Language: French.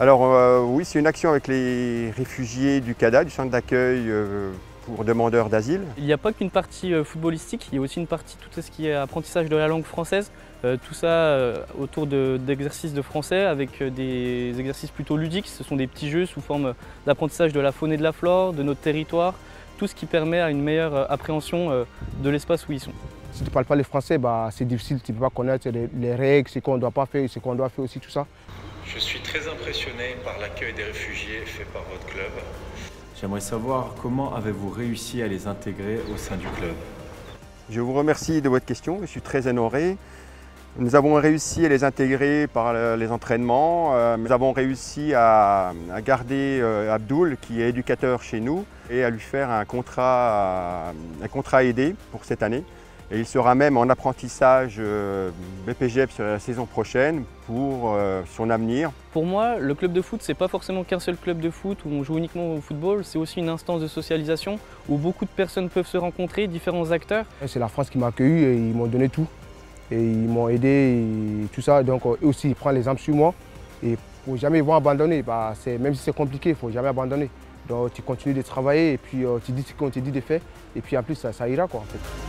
Alors oui, c'est une action avec les réfugiés du CADA, du centre d'accueil pour demandeurs d'asile. Il n'y a pas qu'une partie footballistique, il y a aussi une partie tout ce qui est apprentissage de la langue française. Tout ça autour d'exercices de français avec des exercices plutôt ludiques. Ce sont des petits jeux sous forme d'apprentissage de la faune et de la flore, de notre territoire, tout ce qui permet à une meilleure appréhension de l'espace où ils sont. Si tu ne parles pas le français, c'est difficile, tu ne peux pas connaître les règles, ce qu'on ne doit pas faire, ce qu'on doit faire aussi, tout ça. Je suis très impressionné par l'accueil des réfugiés fait par votre club. J'aimerais savoir comment avez-vous réussi à les intégrer au sein du club? Je vous remercie de votre question, je suis très honoré. Nous avons réussi à les intégrer par les entraînements. Nous avons réussi à garder Abdoul, qui est éducateur chez nous, et à lui faire un contrat aidé pour cette année. Et il sera même en apprentissage BPGEP sur la saison prochaine pour son avenir. Pour moi, le club de foot, c'est pas forcément qu'un seul club de foot où on joue uniquement au football, c'est aussi une instance de socialisation où beaucoup de personnes peuvent se rencontrer, différents acteurs. C'est la France qui m'a accueilli et ils m'ont donné tout. Et ils m'ont aidé et tout ça. Donc eux aussi, ils prennent l'exemple sur moi. Et il ne faut jamais abandonner. Même si c'est compliqué, il ne faut jamais abandonner. Donc tu continues de travailler et puis tu dis ce qu'on te dit de faire. Et puis en plus, ça ira quoi, en fait.